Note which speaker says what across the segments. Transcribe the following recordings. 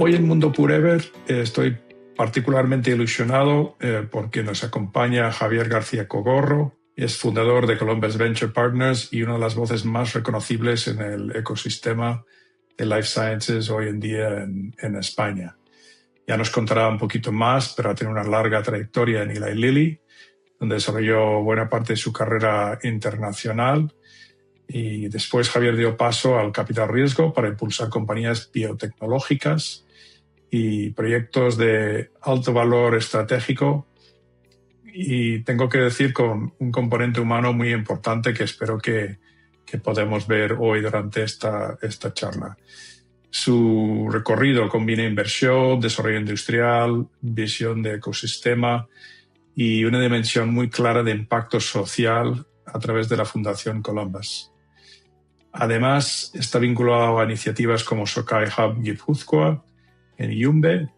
Speaker 1: Hoy en Mundo Purever estoy particularmente ilusionado porque nos acompaña Javier García Cogorro. Es fundador de Columbus Venture Partners y una de las voces más reconocibles en el ecosistema de Life Sciences hoy en día en España. Ya nos contará un poquito más, pero ha tenido una larga trayectoria en Eli Lilly, donde desarrolló buena parte de su carrera internacional. Y después Javier dio paso al capital riesgo para impulsar compañías biotecnológicas y proyectos de alto valor estratégico. Y tengo que decir con un componente humano muy importante que espero que podemos ver hoy durante esta charla. Su recorrido combina inversión, desarrollo industrial, visión de ecosistema y una dimensión muy clara de impacto social a través de la Fundación Columbus. Además, está vinculado a iniciativas como Sokai Hub Guipúzcoa en Yumbe,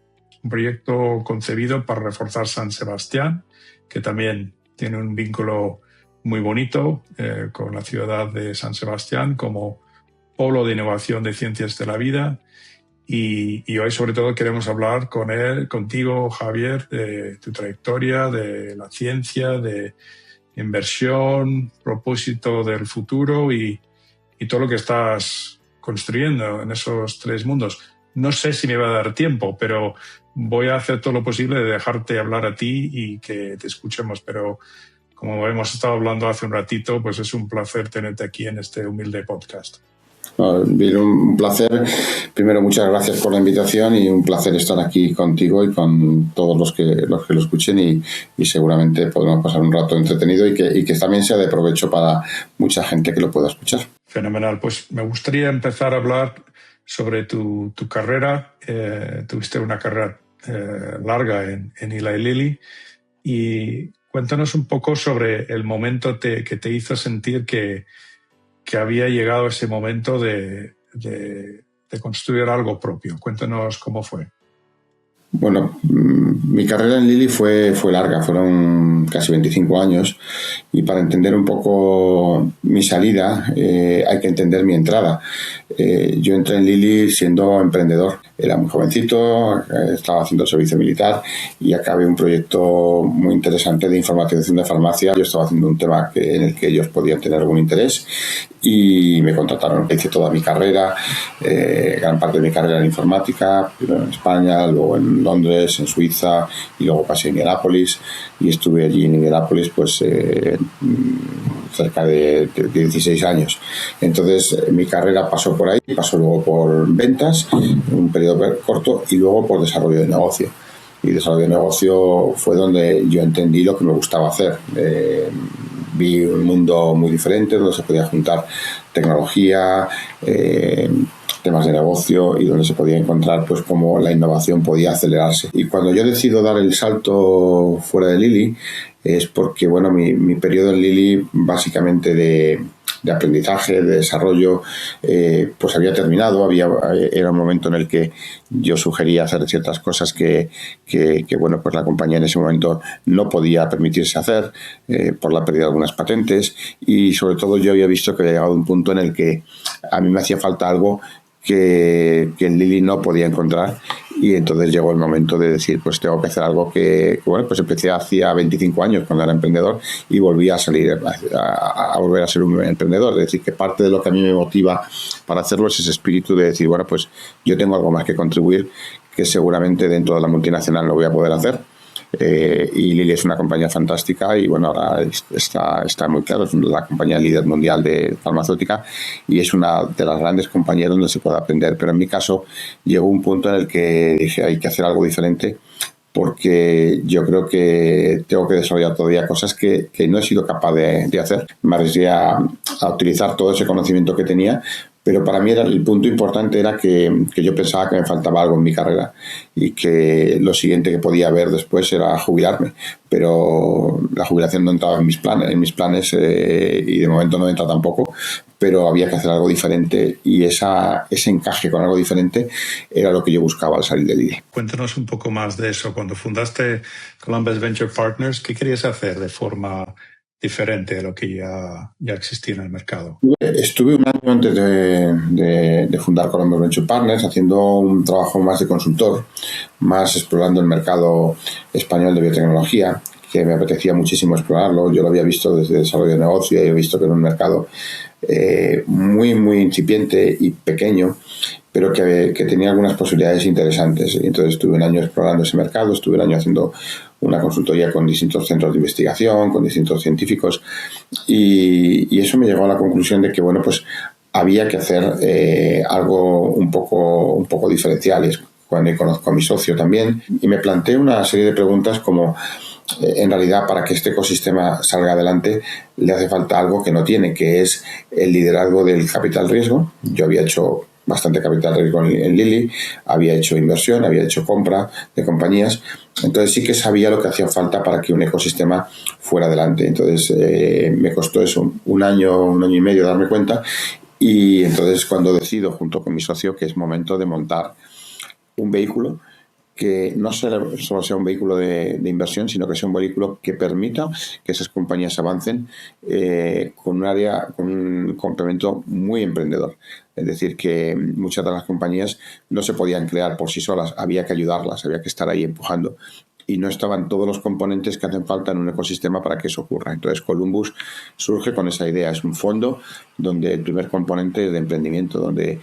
Speaker 1: un proyecto concebido para reforzar San Sebastián, que también tiene un vínculo muy bonito con la ciudad de San Sebastián como polo de innovación de ciencias de la vida. Y hoy sobre todo queremos hablar contigo, Javier, de tu trayectoria, de la ciencia, de inversión, propósito del futuro y todo lo que estás construyendo en esos tres mundos. No sé si me va a dar tiempo, pero voy a hacer todo lo posible de dejarte hablar a ti y que te escuchemos. Pero como hemos estado hablando hace un ratito, pues es un placer tenerte aquí en este humilde podcast.
Speaker 2: Bill, un placer. Primero, muchas gracias por la invitación y un placer estar aquí contigo y con todos los que lo escuchen y seguramente podremos pasar un rato entretenido y que también sea de provecho para mucha gente que lo pueda escuchar.
Speaker 1: Fenomenal. Pues me gustaría empezar a hablar sobre tu carrera. Tuviste una carrera larga en Eli Lilly y cuéntanos un poco sobre el momento que te hizo sentir que había llegado ese momento de construir algo propio. Cuéntanos cómo fue.
Speaker 2: Bueno, mi carrera en Lilly fue larga, fueron casi 25 años y para entender un poco mi salida hay que entender mi entrada. Yo entré en Lilly siendo emprendedor, era muy jovencito, estaba haciendo el servicio militar y acabé un proyecto muy interesante de informatización de farmacia. Yo estaba haciendo un tema en el que ellos podían tener algún interés y me contrataron. Hice toda mi carrera, gran parte de mi carrera en informática, primero en España, luego en Londres, en Suiza y luego pasé a Indianápolis y estuve allí en Indianápolis pues cerca de 16 años. Entonces mi carrera pasó por ahí, pasó luego por ventas, un periodo corto y luego por desarrollo de negocio. Y desarrollo de negocio fue donde yo entendí lo que me gustaba hacer. Vi un mundo muy diferente donde se podía juntar tecnología, temas de negocio y donde se podía encontrar pues cómo la innovación podía acelerarse. Y cuando yo decido dar el salto fuera de Lilly es porque bueno mi periodo en Lilly básicamente de aprendizaje, de desarrollo, pues había terminado, era un momento en el que yo sugería hacer ciertas cosas que bueno, pues la compañía en ese momento no podía permitirse hacer por la pérdida de algunas patentes y sobre todo yo había visto que había llegado a un punto en el que a mí me hacía falta algo que en Lilly no podía encontrar y entonces llegó el momento de decir pues tengo que hacer algo que bueno, pues empecé hacía 25 años cuando era emprendedor y volví a salir a volver a ser un emprendedor, es decir que parte de lo que a mí me motiva para hacerlo es ese espíritu de decir bueno pues yo tengo algo más que contribuir que seguramente dentro de la multinacional no voy a poder hacer. Y Lilly es una compañía fantástica y bueno ahora está muy claro, es la compañía líder mundial de farmacéutica y es una de las grandes compañías donde se puede aprender, pero en mi caso llegó un punto en el que dije hay que hacer algo diferente porque yo creo que tengo que desarrollar todavía cosas que no he sido capaz de hacer. Me arriesgué a utilizar todo ese conocimiento que tenía, pero para mí el punto importante era que yo pensaba que me faltaba algo en mi carrera y que lo siguiente que podía ver después era jubilarme, pero la jubilación no entraba en mis planes y de momento no entra tampoco, pero había que hacer algo diferente y ese encaje con algo diferente era lo que yo buscaba al salir de Lilly.
Speaker 1: Cuéntanos un poco más de eso. Cuando fundaste Columbus Venture Partners, ¿qué querías hacer de forma diferente a lo que ya existía en el mercado.
Speaker 2: Estuve un año antes de fundar Columbus Venture Partners haciendo un trabajo más de consultor, más explorando el mercado español de biotecnología, que me apetecía muchísimo explorarlo. Yo lo había visto desde desarrollo de negocio y he visto que era un mercado muy, muy incipiente y pequeño, pero que tenía algunas posibilidades interesantes. Y entonces estuve un año explorando ese mercado, estuve un año haciendo una consultoría con distintos centros de investigación, con distintos científicos, y eso me llevó a la conclusión de que, bueno, pues había que hacer algo un poco diferencial. Y cuando conozco a mi socio también, y me planteé una serie de preguntas como, en realidad, para que este ecosistema salga adelante, le hace falta algo que no tiene, que es el liderazgo del capital riesgo. Yo había hecho bastante capital riesgo en Lilly, había hecho inversión, había hecho compra de compañías, entonces sí que sabía lo que hacía falta para que un ecosistema fuera adelante. Entonces me costó eso, un año y medio darme cuenta, y entonces cuando decido junto con mi socio que es momento de montar un vehículo que no solo sea un vehículo de inversión, sino que sea un vehículo que permita que esas compañías avancen con un complemento muy emprendedor. Es decir, que muchas de las compañías no se podían crear por sí solas, había que ayudarlas, había que estar ahí empujando. Y no estaban todos los componentes que hacen falta en un ecosistema para que eso ocurra. Entonces, Columbus surge con esa idea. Es un fondo donde el primer componente es de emprendimiento, donde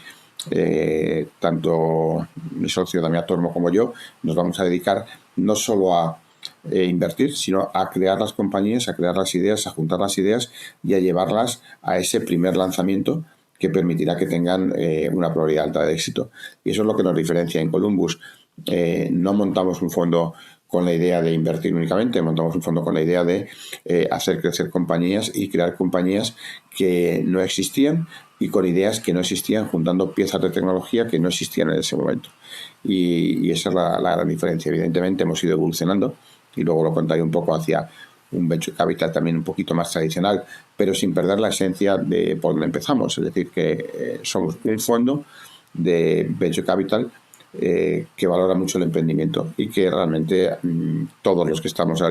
Speaker 2: tanto mi socio Damián Tormo como yo nos vamos a dedicar no solo a invertir, sino a crear las compañías, a crear las ideas, a juntar las ideas y a llevarlas a ese primer lanzamiento que permitirá que tengan una probabilidad alta de éxito. Y eso es lo que nos diferencia en Columbus. No montamos un fondo con la idea de invertir únicamente, montamos un fondo con la idea de hacer crecer compañías y crear compañías que no existían y con ideas que no existían, juntando piezas de tecnología que no existían en ese momento. Y esa es la gran diferencia. Evidentemente hemos ido evolucionando y luego lo contaré un poco hacia un venture capital también un poquito más tradicional, pero sin perder la esencia de por donde empezamos. Es decir, que somos un fondo de venture capital que valora mucho el emprendimiento y que realmente todos los que estamos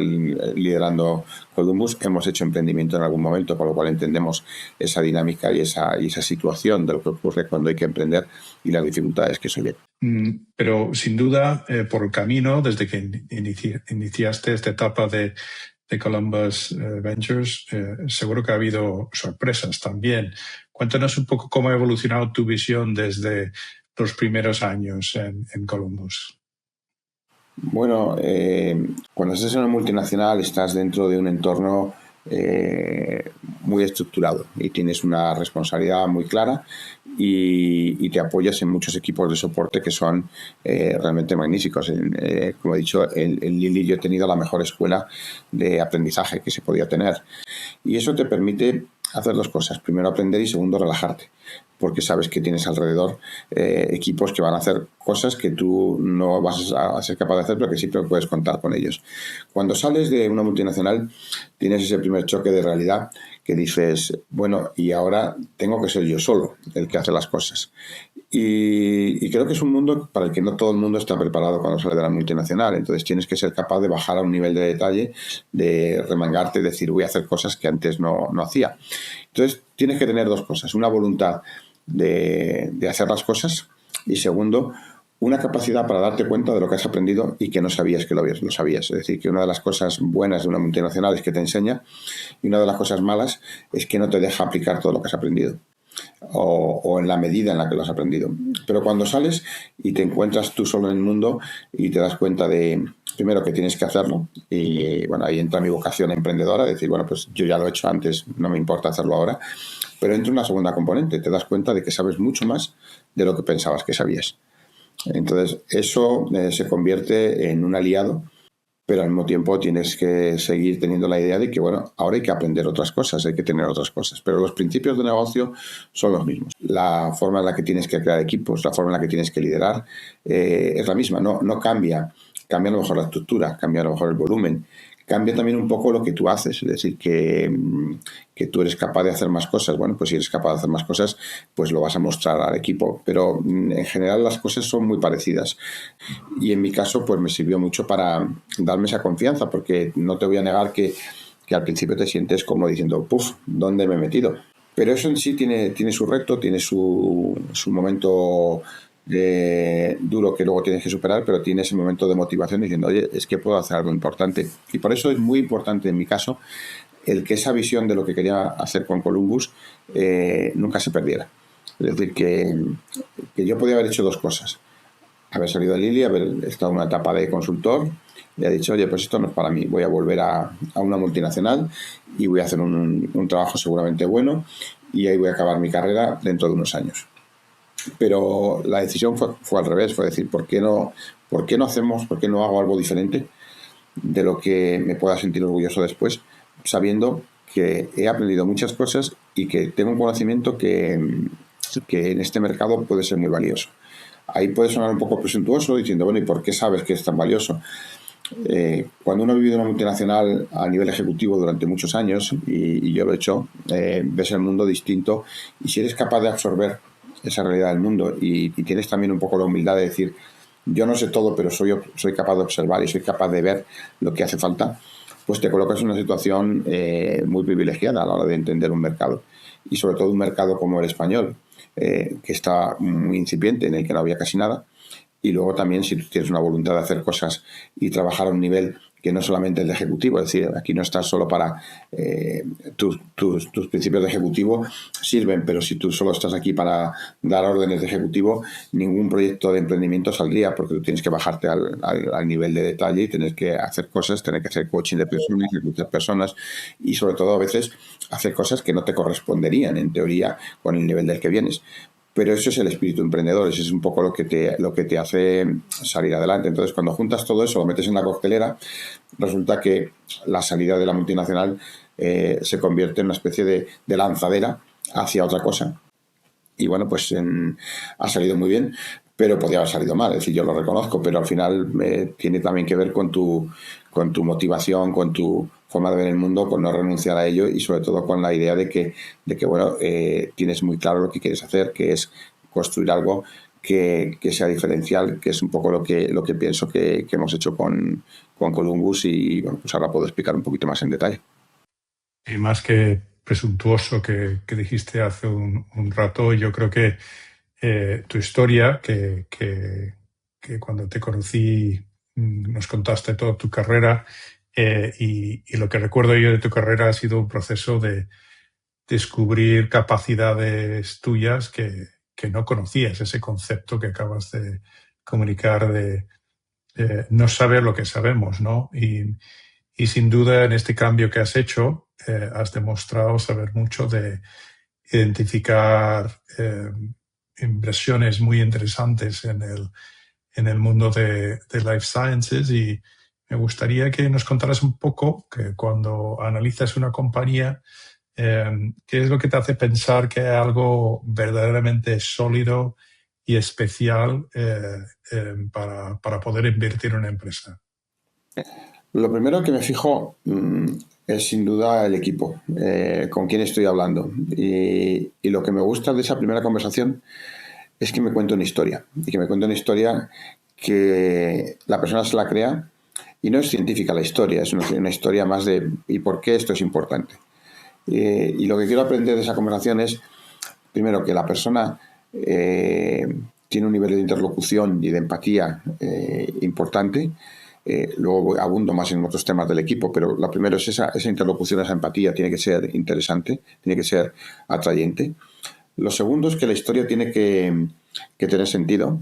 Speaker 2: liderando Columbus hemos hecho emprendimiento en algún momento, por lo cual entendemos esa dinámica y esa situación de lo que ocurre cuando hay que emprender y las dificultades que eso lleva.
Speaker 1: Pero sin duda, por el camino, desde que iniciaste esta etapa de Columbus Ventures, seguro que ha habido sorpresas también. Cuéntanos un poco cómo ha evolucionado tu visión desde los primeros años en Columbus.
Speaker 2: Bueno, cuando estás en una multinacional estás dentro de un entorno muy estructurado y tienes una responsabilidad muy clara y te apoyas en muchos equipos de soporte que son realmente magníficos. Como he dicho, en Lilly yo he tenido la mejor escuela de aprendizaje que se podía tener y eso te permite hacer dos cosas. Primero, aprender y segundo, relajarte, porque sabes que tienes alrededor equipos que van a hacer cosas que tú no vas a ser capaz de hacer, pero que siempre puedes contar con ellos. Cuando sales de una multinacional tienes ese primer choque de realidad que dices, bueno, y ahora tengo que ser yo solo el que hace las cosas. Y creo que es un mundo para el que no todo el mundo está preparado cuando sale de la multinacional. Entonces tienes que ser capaz de bajar a un nivel de detalle, de remangarte y decir, voy a hacer cosas que antes no hacía. Entonces tienes que tener dos cosas. Una voluntad de hacer las cosas y segundo, una capacidad para darte cuenta de lo que has aprendido y que no sabías que lo sabías. Es decir, que una de las cosas buenas de una multinacional es que te enseña y una de las cosas malas es que no te deja aplicar todo lo que has aprendido. O en la medida en la que lo has aprendido. Pero cuando sales y te encuentras tú solo en el mundo y te das cuenta de, primero, que tienes que hacerlo, y bueno, ahí entra mi vocación emprendedora, decir, bueno, pues yo ya lo he hecho antes, no me importa hacerlo ahora, pero entra una segunda componente, te das cuenta de que sabes mucho más de lo que pensabas que sabías. Entonces, eso se convierte en un aliado, pero al mismo tiempo tienes que seguir teniendo la idea de que, bueno, ahora hay que aprender otras cosas, hay que tener otras cosas, pero los principios de negocio son los mismos. La forma en la que tienes que crear equipos, la forma en la que tienes que liderar es la misma, no cambia. Cambia a lo mejor la estructura, cambia a lo mejor el volumen, cambia también un poco lo que tú haces, es decir, que tú eres capaz de hacer más cosas. Bueno, pues si eres capaz de hacer más cosas, pues lo vas a mostrar al equipo, pero en general las cosas son muy parecidas y en mi caso pues me sirvió mucho para darme esa confianza, porque no te voy a negar que que al principio te sientes como diciendo, puf, ¿dónde me he metido? Pero eso en sí tiene su reto, tiene su momento duro que luego tienes que superar, pero tiene ese momento de motivación diciendo, oye, es que puedo hacer algo importante. Y por eso es muy importante en mi caso el que esa visión de lo que quería hacer con Columbus nunca se perdiera. Es decir, que yo podía haber hecho dos cosas. Haber salido de Lilly, haber estado en una etapa de consultor y ha dicho, oye, pues esto no es para mí, voy a volver a una multinacional y voy a hacer un trabajo seguramente bueno y ahí voy a acabar mi carrera dentro de unos años. Pero la decisión fue al revés, fue decir, ¿por qué no hacemos, por qué no hago algo diferente de lo que me pueda sentir orgulloso después, sabiendo que he aprendido muchas cosas y que tengo un conocimiento que en este mercado puede ser muy valioso? Ahí puede sonar un poco presuntuoso diciendo, bueno, ¿y por qué sabes que es tan valioso? Cuando uno ha vivido en una multinacional a nivel ejecutivo durante muchos años, y yo lo he hecho, ves el mundo distinto, y si eres capaz de absorber esa realidad del mundo y tienes también un poco la humildad de decir, yo no sé todo, pero soy capaz de observar y soy capaz de ver lo que hace falta, pues te colocas en una situación muy privilegiada a la hora de entender un mercado, y sobre todo un mercado como el español, que está muy incipiente, en el que no había casi nada. Y luego también si tú tienes una voluntad de hacer cosas y trabajar a un nivel que no es solamente el de ejecutivo, es decir, aquí no estás solo para tus principios de ejecutivo sirven, pero si tú solo estás aquí para dar órdenes de ejecutivo, ningún proyecto de emprendimiento saldría, porque tú tienes que bajarte al nivel de detalle y tener que hacer cosas, tener que hacer coaching de personas, de muchas personas, y sobre todo a veces hacer cosas que no te corresponderían en teoría con el nivel del que vienes. Pero eso es el espíritu emprendedor, eso es un poco lo que te hace salir adelante. Entonces, cuando juntas todo eso, lo metes en la coctelera, resulta que la salida de la multinacional se convierte en una especie de lanzadera hacia otra cosa. Y bueno, pues ha salido muy bien, pero podía haber salido mal, es decir, yo lo reconozco, pero al final tiene también que ver con tu motivación, con tu forma de ver el mundo, con no renunciar a ello y sobre todo con la idea de que bueno, tienes muy claro lo que quieres hacer, que es construir algo que sea diferencial, que es un poco lo que pienso que hemos hecho con Columbus, y bueno, pues ahora puedo explicar un poquito más en detalle.
Speaker 1: Y más que presuntuoso que dijiste hace un rato, yo creo que tu historia, que cuando te conocí nos contaste toda tu carrera, y lo que recuerdo yo de tu carrera ha sido un proceso de descubrir capacidades tuyas que no conocías, ese concepto que acabas de comunicar de no saber lo que sabemos, ¿no? Y sin duda en este cambio que has hecho, has demostrado saber mucho de identificar inversiones muy interesantes en el mundo de Life Sciences, y me gustaría que nos contaras un poco que cuando analizas una compañía, ¿qué es lo que te hace pensar que hay algo verdaderamente sólido y especial para poder invertir en una empresa?
Speaker 2: Lo primero que me fijo es sin duda el equipo, con quién estoy hablando. Y lo que me gusta de esa primera conversación es que me cuente una historia. Y que me cuente una historia que la persona se la crea. Y no es científica la historia, es una historia más de ¿y por qué esto es importante? Y lo que quiero aprender de esa conversación es, primero, que la persona tiene un nivel de interlocución y de empatía importante. Luego abundo más en otros temas del equipo, pero lo primero es esa interlocución, esa empatía tiene que ser interesante, tiene que ser atrayente. Lo segundo es que la historia tiene que tener sentido,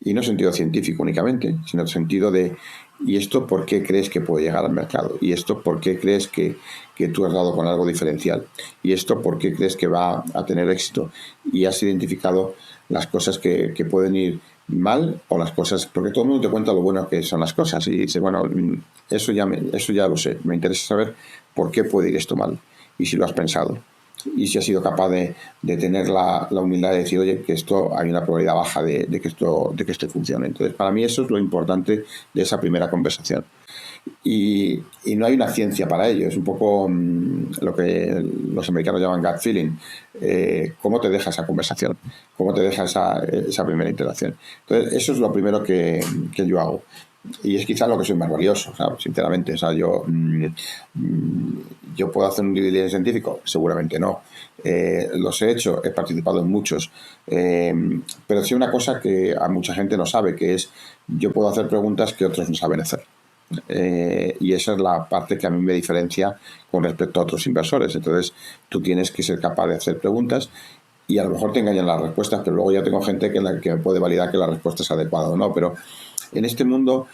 Speaker 2: y no sentido científico únicamente, sino sentido de ¿y esto por qué crees que puede llegar al mercado? ¿Y esto por qué crees que tú has dado con algo diferencial? ¿Y esto por qué crees que va a tener éxito? Y has identificado las cosas que pueden ir mal, o las cosas, porque todo el mundo te cuenta lo bueno que son las cosas y dice, bueno, eso ya lo sé, me interesa saber por qué puede ir esto mal y si lo has pensado y si has sido capaz de tener la humildad de decir, oye, que esto hay una probabilidad baja de que esto funcione. Entonces, para mí eso es lo importante de esa primera conversación. Y no hay una ciencia para ello. Es un poco lo que los americanos llaman gut feeling. ¿Cómo te deja esa conversación? ¿Cómo te deja esa primera interacción? Entonces, eso es lo primero que yo hago. Y es quizá lo que soy más valioso, ¿sabes? Sinceramente. O sea, yo puedo hacer un due diligence científico, seguramente no. Los he hecho, he participado en muchos. Pero sí una cosa que a mucha gente no sabe, que es yo puedo hacer preguntas que otros no saben hacer. Y esa es la parte que a mí me diferencia con respecto a otros inversores. Entonces, tú tienes que ser capaz de hacer preguntas y a lo mejor te engañan las respuestas, pero luego ya tengo gente que puede validar que la respuesta es adecuada o no. Pero en este mundo,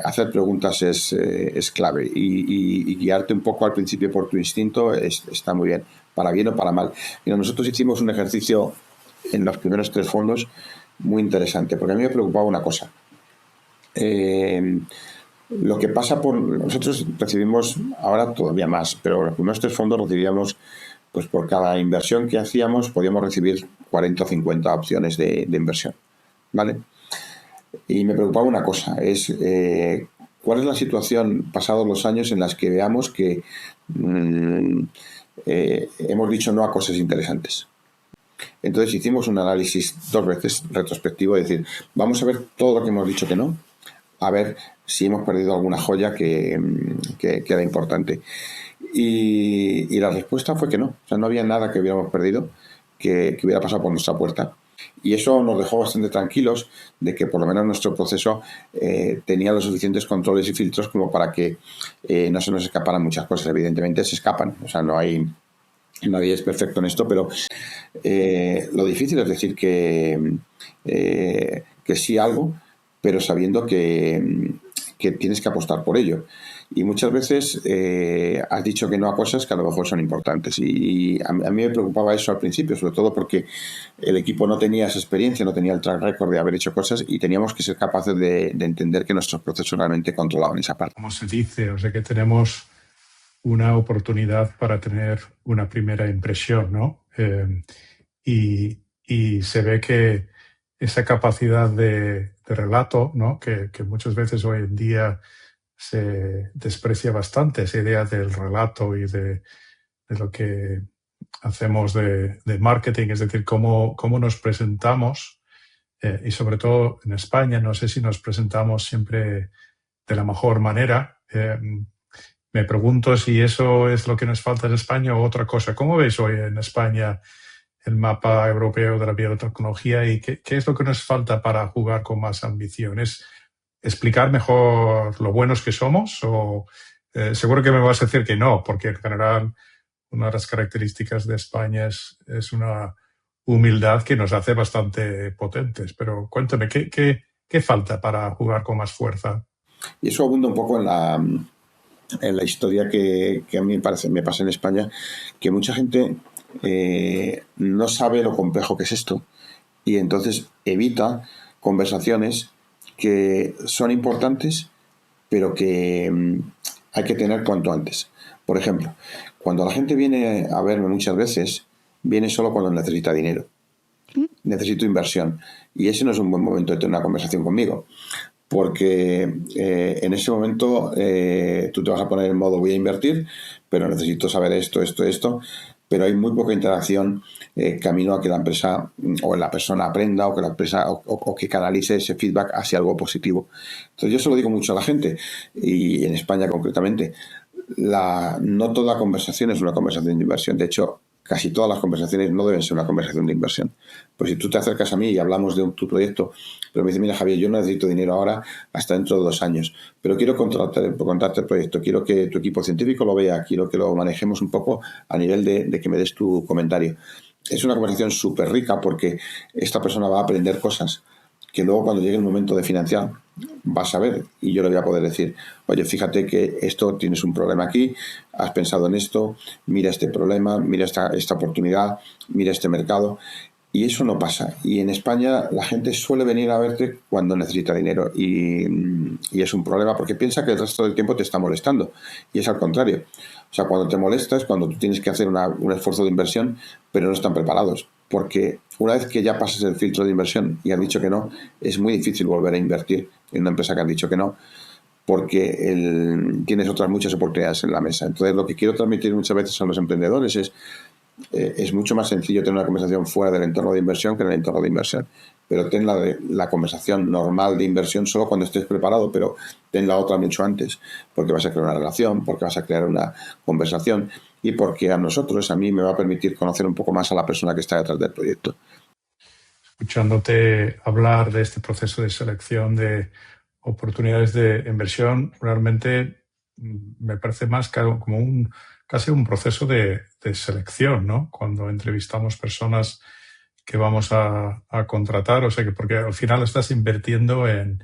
Speaker 2: hacer preguntas es clave y guiarte un poco al principio por tu instinto está muy bien, para bien o para mal. Mira, nosotros hicimos un ejercicio en los primeros 3 fondos muy interesante, porque a mí me preocupaba una cosa. Lo que pasa nosotros recibimos ahora todavía más, pero los primeros 3 fondos recibíamos, pues por cada inversión que hacíamos podíamos recibir 40 o 50 opciones de inversión, ¿vale? Y me preocupaba una cosa, es cuál es la situación pasados los años en las que veamos que hemos dicho no a cosas interesantes. Entonces hicimos un análisis 2 veces retrospectivo, es decir, vamos a ver todo lo que hemos dicho que no, a ver si hemos perdido alguna joya que era importante. Y la respuesta fue que no. O sea, no había nada que hubiéramos perdido que hubiera pasado por nuestra puerta. Y eso nos dejó bastante tranquilos de que por lo menos nuestro proceso tenía los suficientes controles y filtros como para que no se nos escaparan muchas cosas. Evidentemente se escapan. O sea, nadie es perfecto en esto, pero lo difícil es decir que sí algo, pero sabiendo que tienes que apostar por ello. Y muchas veces has dicho que no a cosas que a lo mejor son importantes. Y a mí me preocupaba eso al principio, sobre todo porque el equipo no tenía esa experiencia, no tenía el track record de haber hecho cosas y teníamos que ser capaces de entender que nuestros procesos realmente controlaban esa parte.
Speaker 1: Como se dice, o sea que tenemos una oportunidad para tener una primera impresión, ¿no? Y se ve que esa capacidad de relato, ¿no? Que muchas veces hoy en día se desprecia bastante, esa idea del relato y de lo que hacemos de marketing, es decir, cómo nos presentamos, y sobre todo en España, no sé si nos presentamos siempre de la mejor manera. Me pregunto si eso es lo que nos falta en España o otra cosa. ¿Cómo ves hoy en España el mapa europeo de la biotecnología y qué es lo que nos falta para jugar con más ambición? ¿Es explicar mejor lo buenos que somos? O seguro que me vas a decir que no, porque en general una de las características de España es una humildad que nos hace bastante potentes. Pero cuéntame, ¿qué falta para jugar con más fuerza?
Speaker 2: Y eso abunda un poco en la historia que a mí me pasa en España, que mucha gente no sabe lo complejo que es esto y entonces evita conversaciones que son importantes pero que hay que tener cuanto antes. Por ejemplo, cuando la gente viene a verme muchas veces, viene solo cuando necesita dinero. Necesito inversión. Y ese no es un buen momento de tener una conversación conmigo. Porque en ese momento tú te vas a poner en modo voy a invertir, pero necesito saber esto, pero hay muy poca interacción camino a que la empresa o la persona aprenda o que la empresa o que canalice ese feedback hacia algo positivo. Entonces yo se lo digo mucho a la gente y en España concretamente, no toda conversación es una conversación de inversión. De hecho, casi todas las conversaciones no deben ser una conversación de inversión. Pues si tú te acercas a mí y hablamos de tu proyecto, pero me dices, mira Javier, yo no necesito dinero ahora hasta dentro de 2 años, pero quiero contarte el proyecto, quiero que tu equipo científico lo vea, quiero que lo manejemos un poco a nivel de que me des tu comentario. Es una conversación súper rica porque esta persona va a aprender cosas que luego cuando llegue el momento de financiar vas a ver y yo le voy a poder decir, oye, fíjate que esto tienes un problema aquí, has pensado en esto, mira este problema, mira esta oportunidad, mira este mercado. Y eso no pasa. Y en España la gente suele venir a verte cuando necesita dinero y es un problema porque piensa que el resto del tiempo te está molestando. Y es al contrario. O sea, cuando te molesta es cuando tú tienes que hacer un esfuerzo de inversión, pero no están preparados. Porque una vez que ya pasas el filtro de inversión y has dicho que no, es muy difícil volver a invertir en una empresa que has dicho que no, porque tienes otras muchas oportunidades en la mesa. Entonces, lo que quiero transmitir muchas veces a los emprendedores es mucho más sencillo tener una conversación fuera del entorno de inversión que en el entorno de inversión. Pero ten la conversación normal de inversión solo cuando estés preparado, pero ten la otra mucho antes, porque vas a crear una relación, porque vas a crear una conversación y porque a mí me va a permitir conocer un poco más a la persona que está detrás del proyecto.
Speaker 1: Escuchándote hablar de este proceso de selección de oportunidades de inversión, realmente me parece más como casi un proceso de selección, ¿no? Cuando entrevistamos personas que vamos a contratar, o sea, porque al final estás invirtiendo en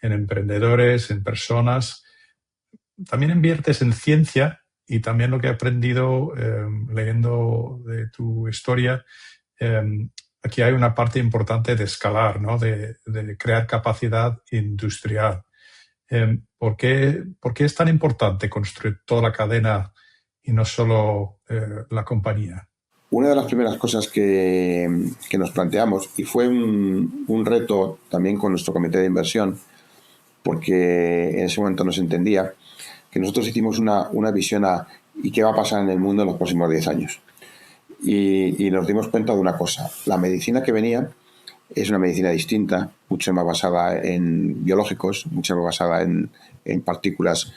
Speaker 1: emprendedores, en personas. También inviertes en ciencia y también lo que he aprendido leyendo de tu historia, aquí hay una parte importante de escalar, ¿no? De crear capacidad industrial. ¿Por qué es tan importante construir toda la cadena y no solo la compañía?
Speaker 2: Una de las primeras cosas que nos planteamos, y fue un reto también con nuestro comité de inversión, porque en ese momento no se entendía, que nosotros hicimos una visión a ¿y qué va a pasar en el mundo en los próximos 10 años? Y nos dimos cuenta de una cosa. La medicina que venía es una medicina distinta, mucho más basada en biológicos, mucho más basada en partículas,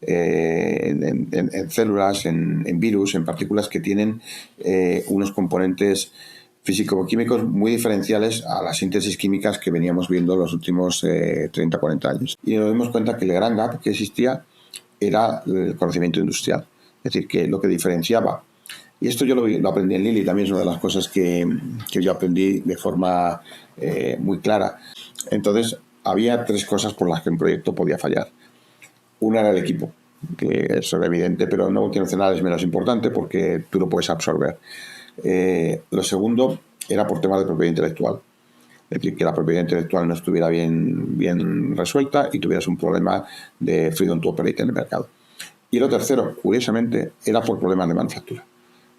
Speaker 2: en células, en virus, en partículas que tienen unos componentes físico-químicos muy diferenciales a las síntesis químicas que veníamos viendo en los últimos 30 o 40 años. Y nos dimos cuenta que el gran gap que existía era el conocimiento industrial. Es decir, que lo que diferenciaba, y esto yo lo aprendí en Lilly, también es una de las cosas que yo aprendí de forma muy clara. Entonces, había 3 cosas por las que un proyecto podía fallar. Una era el equipo, que eso era evidente, pero en una multinacional es menos importante porque tú lo puedes absorber. Lo segundo era por temas de propiedad intelectual. Es decir, que la propiedad intelectual no estuviera bien resuelta y tuvieras un problema de freedom to operate en el mercado. Y lo tercero, curiosamente, era por problemas de manufactura.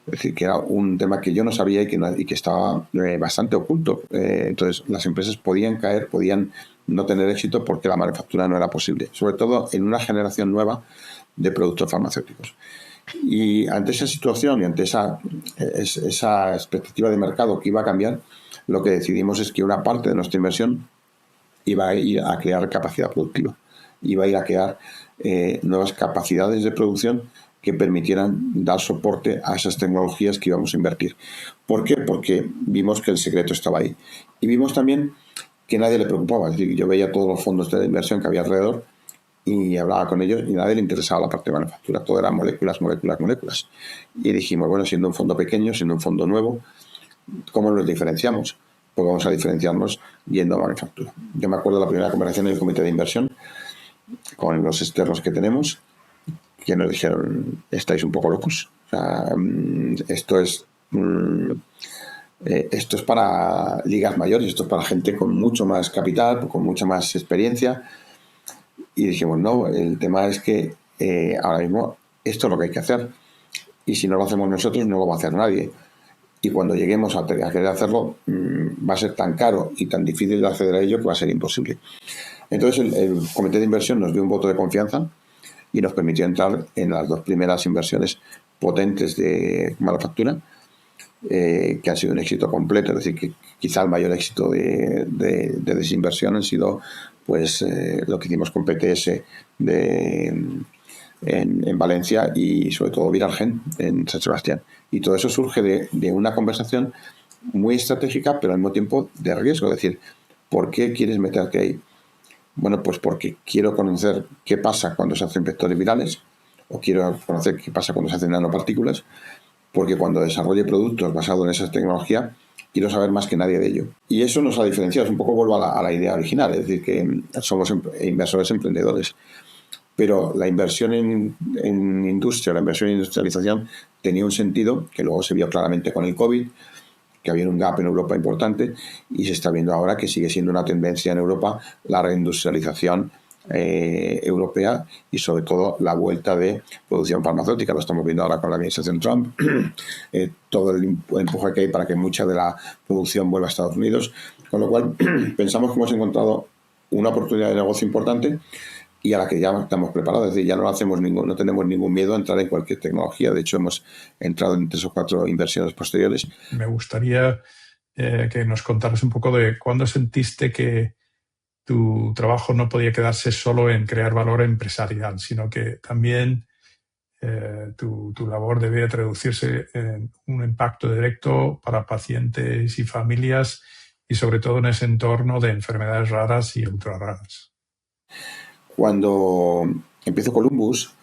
Speaker 2: Es decir, que era un tema que yo no sabía y que estaba bastante oculto. Entonces, las empresas podían caer, podían no tener éxito porque la manufactura no era posible, sobre todo en una generación nueva de productos farmacéuticos. Y ante esa situación y ante esa expectativa de mercado que iba a cambiar, lo que decidimos es que una parte de nuestra inversión iba a ir a crear capacidad productiva, iba a ir a crear nuevas capacidades de producción que permitieran dar soporte a esas tecnologías que íbamos a invertir. ¿Por qué? Porque vimos que el secreto estaba ahí. Y vimos también que nadie le preocupaba. Es decir, yo veía todos los fondos de inversión que había alrededor y hablaba con ellos y a nadie le interesaba la parte de manufactura. Todo eran moléculas, moléculas, moléculas. Y dijimos, bueno, siendo un fondo pequeño, siendo un fondo nuevo, ¿cómo nos diferenciamos? Pues vamos a diferenciarnos yendo a manufactura. Yo me acuerdo de la primera conversación en el comité de inversión con los externos que tenemos, que nos dijeron, estáis un poco locos. O sea, esto es para ligas mayores, esto es para gente con mucho más capital, con mucha más experiencia. Y dijimos, no, el tema es que ahora mismo esto es lo que hay que hacer. Y si no lo hacemos nosotros, no lo va a hacer nadie. Y cuando lleguemos a querer hacerlo, va a ser tan caro y tan difícil de acceder a ello que va a ser imposible. Entonces el comité de inversión nos dio un voto de confianza y nos permitió entrar en las 2 primeras inversiones potentes de manufactura, que han sido un éxito completo. Es decir, que quizá el mayor éxito de desinversión han sido pues lo que hicimos con PTS en Valencia y sobre todo Viralgen en San Sebastián. Y todo eso surge de una conversación muy estratégica, pero al mismo tiempo de riesgo. Es decir, ¿por qué quieres meterte ahí? Bueno, pues porque quiero conocer qué pasa cuando se hacen vectores virales, o quiero conocer qué pasa cuando se hacen nanopartículas, porque cuando desarrolle productos basados en esa tecnología, quiero saber más que nadie de ello. Y eso nos ha diferenciado. Un poco vuelvo a la idea original, es decir, que somos inversores emprendedores. Pero la inversión en industria, la inversión en industrialización tenía un sentido que luego se vio claramente con el COVID, que había un gap en Europa importante, y se está viendo ahora que sigue siendo una tendencia en Europa la reindustrialización europea y sobre todo la vuelta de producción farmacéutica. Lo estamos viendo ahora con la administración Trump, todo el empuje que hay para que mucha de la producción vuelva a Estados Unidos, con lo cual pensamos que hemos encontrado una oportunidad de negocio importante, y a la que ya estamos preparados. Es decir, ya no tenemos ningún miedo a entrar en cualquier tecnología. De hecho, hemos entrado en 3 o 4 inversiones posteriores.
Speaker 1: Me gustaría que nos contaras un poco de cuándo sentiste que tu trabajo no podía quedarse solo en crear valor empresarial, sino que también tu labor debía traducirse en un impacto directo para pacientes y familias, y sobre todo en ese entorno de enfermedades raras y ultra raras.
Speaker 2: Cuando empiezo Columbus,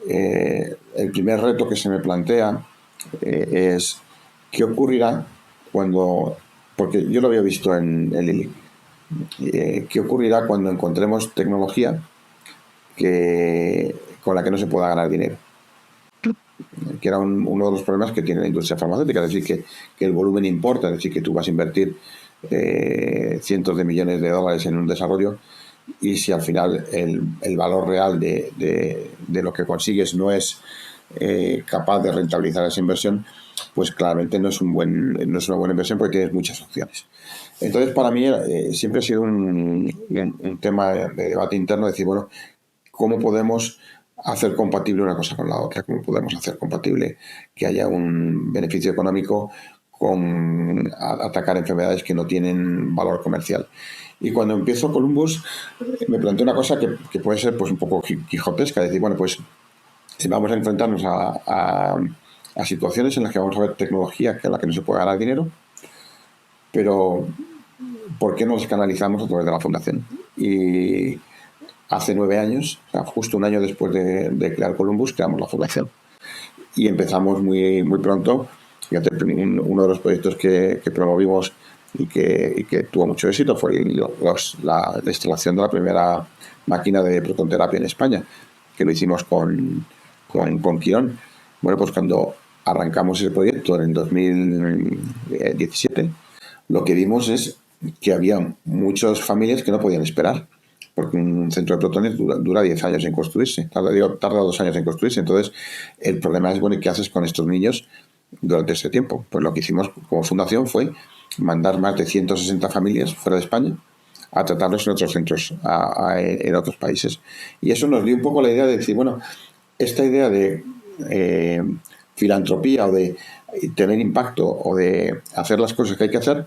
Speaker 2: el primer reto que se me plantea es qué ocurrirá cuando, porque yo lo había visto en Lilly, qué ocurrirá cuando encontremos tecnología con la que no se pueda ganar dinero, que era uno de los problemas que tiene la industria farmacéutica, es decir, que el volumen importa, es decir, que tú vas a invertir cientos de millones de dólares en un desarrollo, y si al final el valor real de lo que consigues no es capaz de rentabilizar esa inversión, pues claramente no es una buena inversión, porque tienes muchas opciones. Entonces, para mí siempre ha sido un tema de debate interno, decir, bueno, ¿cómo podemos hacer compatible una cosa con la otra? ¿Cómo podemos hacer compatible que haya un beneficio económico con atacar enfermedades que no tienen valor comercial? Y cuando empiezo Columbus, me planteé una cosa que puede ser pues un poco quijotesca, decir, bueno, pues vamos a enfrentarnos a situaciones en las que vamos a ver tecnología en la que no se puede ganar dinero, pero ¿por qué no las canalizamos a través de la fundación? Y hace 9 años, o sea, justo un año después de crear Columbus, creamos la fundación. Y empezamos muy, muy pronto. Fíjate, uno de los proyectos que promovimos y que tuvo mucho éxito fue la instalación de la primera máquina de protonterapia en España, que lo hicimos con Quirón. Bueno, pues cuando arrancamos ese proyecto en el 2017, lo que vimos es que había muchas familias que no podían esperar, porque un centro de protones dura 10 años en construirse, tarda 2 años en construirse. Entonces, el problema es, bueno, ¿qué haces con estos niños durante ese tiempo? Pues lo que hicimos como fundación fue mandar más de 160 familias fuera de España a tratarlos en otros centros, en otros países. Y eso nos dio un poco la idea de decir, bueno, esta idea de filantropía o de tener impacto o de hacer las cosas que hay que hacer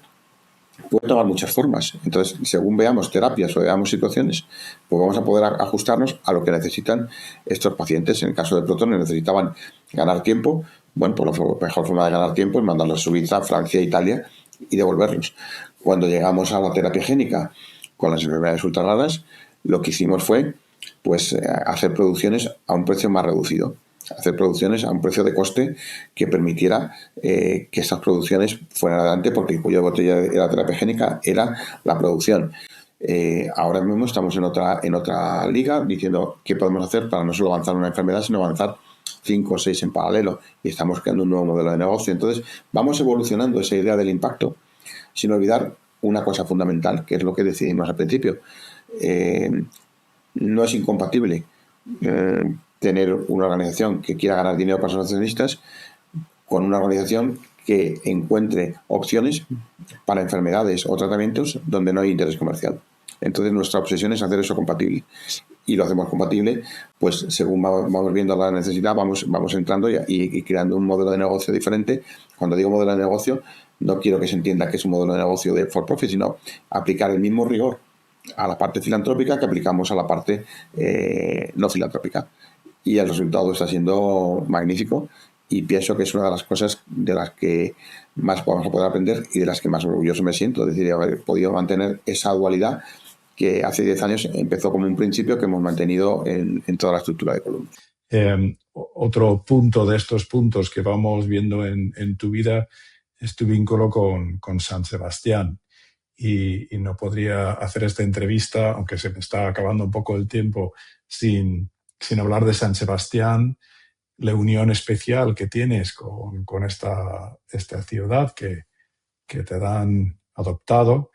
Speaker 2: puede tomar muchas formas. Entonces, según veamos terapias o veamos situaciones, pues vamos a poder ajustarnos a lo que necesitan estos pacientes. En el caso de protones necesitaban ganar tiempo. Bueno, pues la mejor forma de ganar tiempo es mandarlos a Suiza, Francia, Italia y devolverlos. Cuando llegamos a la terapia génica con las enfermedades ultrararas, lo que hicimos fue pues hacer producciones a un precio más reducido, hacer producciones a un precio de coste que permitiera que estas producciones fueran adelante, porque el cuello de botella de la terapia génica era la producción. Ahora mismo estamos en otra liga diciendo qué podemos hacer para no solo avanzar una enfermedad, sino avanzar 5 o 6 en paralelo, y estamos creando un nuevo modelo de negocio. Entonces vamos evolucionando esa idea del impacto, sin olvidar una cosa fundamental, que es lo que decidimos al principio. No es incompatible tener una organización que quiera ganar dinero para sus accionistas con una organización que encuentre opciones para enfermedades o tratamientos donde no hay interés comercial. Entonces nuestra obsesión es hacer eso compatible, y lo hacemos compatible pues según vamos viendo la necesidad, vamos entrando y creando un modelo de negocio diferente. Cuando digo modelo de negocio, no quiero que se entienda que es un modelo de negocio de for profit, sino aplicar el mismo rigor a la parte filantrópica que aplicamos a la parte no filantrópica, y el resultado está siendo magnífico, y pienso que es una de las cosas de las que más vamos a poder aprender y de las que más orgulloso me siento, es decir, haber podido mantener esa dualidad que hace 10 años empezó como un principio que hemos mantenido en toda la estructura de Columbus.
Speaker 1: Otro punto de estos puntos que vamos viendo en tu vida es tu vínculo con San Sebastián. Y no podría hacer esta entrevista, aunque se me está acabando un poco el tiempo, sin hablar de San Sebastián, la unión especial que tienes con esta ciudad que te han adoptado.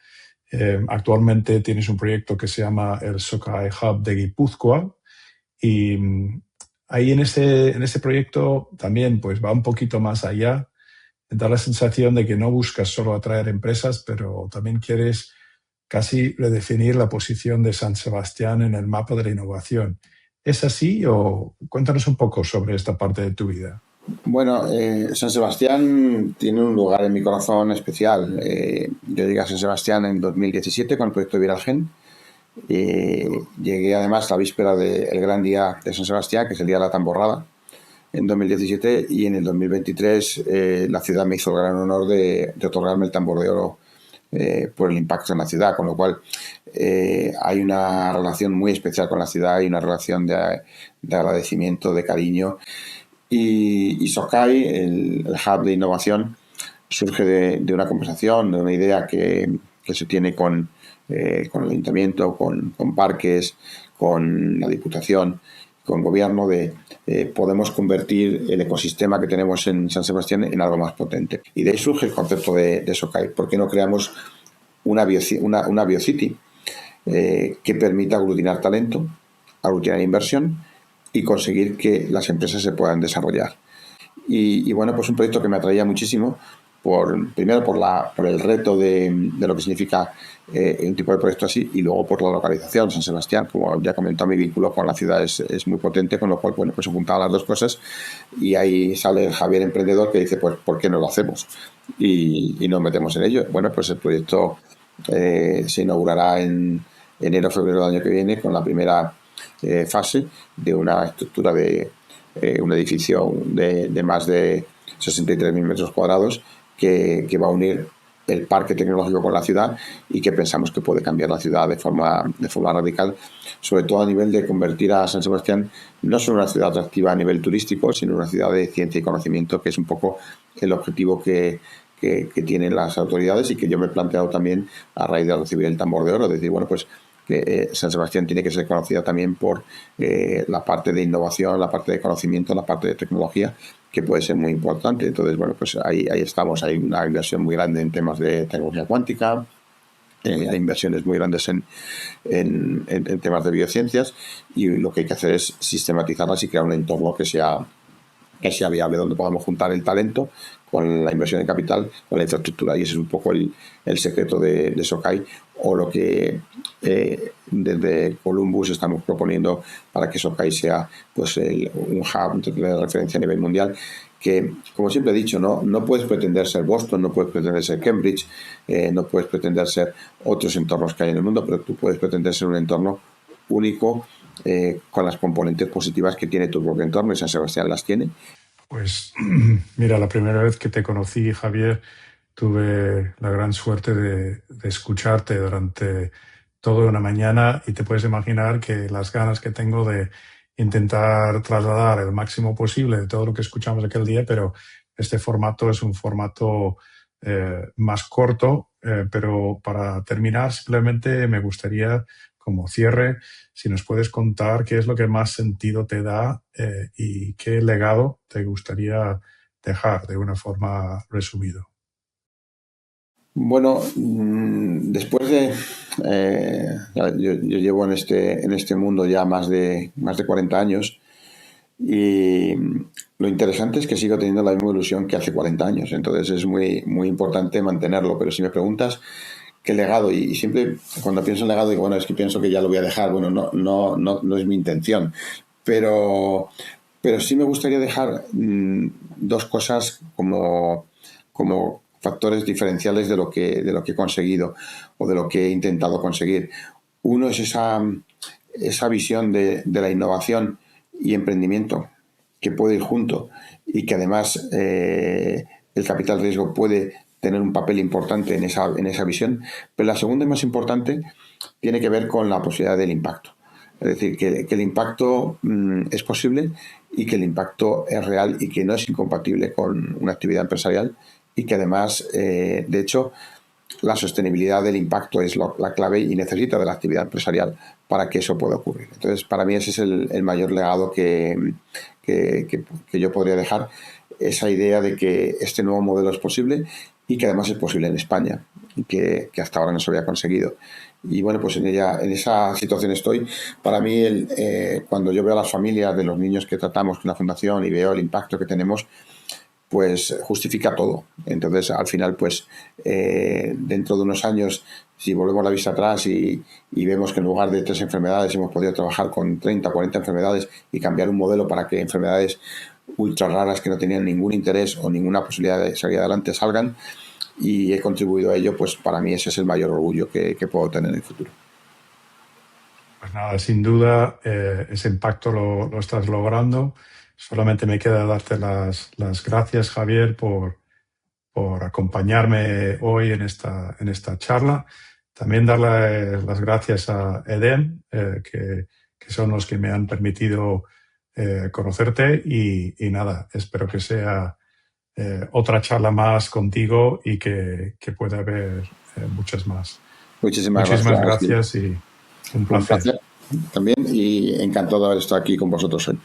Speaker 1: Actualmente tienes un proyecto que se llama el Sokai Hub de Guipúzcoa, y ahí en ese proyecto también pues va un poquito más allá. Da la sensación de que no buscas solo atraer empresas, pero también quieres casi redefinir la posición de San Sebastián en el mapa de la innovación. ¿Es así o cuéntanos un poco sobre esta parte de tu vida?
Speaker 2: Bueno, San Sebastián tiene un lugar en mi corazón especial. Yo llegué a San Sebastián en 2017 con el proyecto Viralgen. Llegué además la víspera del gran día de San Sebastián, que es el día de la tamborrada, en 2017, y en el 2023 la ciudad me hizo el gran honor de otorgarme el tambor de oro por el impacto en la ciudad, con lo cual hay una relación muy especial con la ciudad y una relación de agradecimiento, de cariño. Y Sokai, el hub de innovación, surge de una conversación, de una idea que se tiene con el ayuntamiento, con parques, con la diputación, con gobierno, de podemos convertir el ecosistema que tenemos en San Sebastián en algo más potente. Y de ahí surge el concepto de Sokai. ¿Por qué no creamos una biocity que permita aglutinar talento, aglutinar inversión y conseguir que las empresas se puedan desarrollar? Y bueno, pues un proyecto que me atraía muchísimo, primero por el reto de lo que significa un tipo de proyecto así, y luego por la localización. San Sebastián, como ya comentó, mi vínculo con la ciudad es muy potente, con lo cual, bueno, pues se juntaban las dos cosas, y ahí sale el Javier emprendedor que dice, pues, ¿por qué no lo hacemos? Y nos metemos en ello. Bueno, pues el proyecto se inaugurará en enero o febrero del año que viene con la primera fase de una estructura de un edificio de más de 63.000 metros cuadrados que va a unir el parque tecnológico con la ciudad y que pensamos que puede cambiar la ciudad de forma radical, sobre todo a nivel de convertir a San Sebastián no solo una ciudad atractiva a nivel turístico, sino una ciudad de ciencia y conocimiento, que es un poco el objetivo que tienen las autoridades y que yo me he planteado también a raíz de recibir el tambor de oro, es decir, bueno, pues que San Sebastián tiene que ser conocida también por la parte de innovación, la parte de conocimiento, la parte de tecnología, que puede ser muy importante. Entonces, bueno, pues ahí estamos. Hay una inversión muy grande en temas de tecnología cuántica, hay inversiones muy grandes en temas de biociencias, y lo que hay que hacer es sistematizarlas y crear un entorno que sea viable, donde podamos juntar el talento con la inversión de capital, con la infraestructura. Y ese es un poco el secreto de Sokai, o lo que desde Columbus estamos proponiendo para que Sokai sea pues un hub de referencia a nivel mundial, que, como siempre he dicho, no puedes pretender ser Boston, no puedes pretender ser Cambridge, no puedes pretender ser otros entornos que hay en el mundo, pero tú puedes pretender ser un entorno único, con las componentes positivas que tiene tu propio entorno, y San Sebastián las tiene.
Speaker 1: Pues mira, la primera vez que te conocí, Javier, tuve la gran suerte de escucharte durante toda una mañana, y te puedes imaginar que las ganas que tengo de intentar trasladar el máximo posible de todo lo que escuchamos aquel día, pero este formato es un formato más corto, pero para terminar simplemente me gustaría, como cierre, si nos puedes contar qué es lo que más sentido te da y qué legado te gustaría dejar de una forma resumida.
Speaker 2: Bueno, después de yo llevo en este mundo ya más de 40 años, y lo interesante es que sigo teniendo la misma ilusión que hace 40 años. Entonces es muy, muy importante mantenerlo. Pero si me preguntas qué legado, y siempre cuando pienso en legado digo, bueno, es que pienso que ya lo voy a dejar. Bueno, no es mi intención, pero sí me gustaría dejar dos cosas como factores diferenciales de lo que he conseguido o de lo que he intentado conseguir. Uno es esa visión de la innovación y emprendimiento, que puede ir junto, y que además el capital riesgo puede tener un papel importante en esa visión. Pero la segunda y más importante tiene que ver con la posibilidad del impacto. Es decir, que el impacto es posible, y que el impacto es real y que no es incompatible con una actividad empresarial, y que además, de hecho, la sostenibilidad del impacto es la clave, y necesita de la actividad empresarial para que eso pueda ocurrir. Entonces, para mí ese es el mayor legado que yo podría dejar, esa idea de que este nuevo modelo es posible, y que además es posible en España, y que hasta ahora no se había conseguido. Y bueno, pues en esa situación estoy. Para mí, cuando yo veo a las familias de los niños que tratamos con la fundación y veo el impacto que tenemos, pues justifica todo. Entonces, al final, pues dentro de unos años, si volvemos la vista atrás y vemos que en lugar de 3 enfermedades hemos podido trabajar con 30 o 40 enfermedades y cambiar un modelo para que enfermedades ultra raras que no tenían ningún interés o ninguna posibilidad de salir adelante salgan, y he contribuido a ello, pues para mí ese es el mayor orgullo que puedo tener en el futuro.
Speaker 1: Pues nada, sin duda ese impacto lo estás logrando. Solamente me queda darte las gracias, Javier, por acompañarme hoy en esta charla. También darle las gracias a EDEM, que son los que me han permitido conocerte, y nada, espero que sea otra charla más contigo y que pueda haber muchas más.
Speaker 2: Muchísimas
Speaker 1: gracias y un placer.
Speaker 2: También, y encantado de haber estado aquí con vosotros hoy.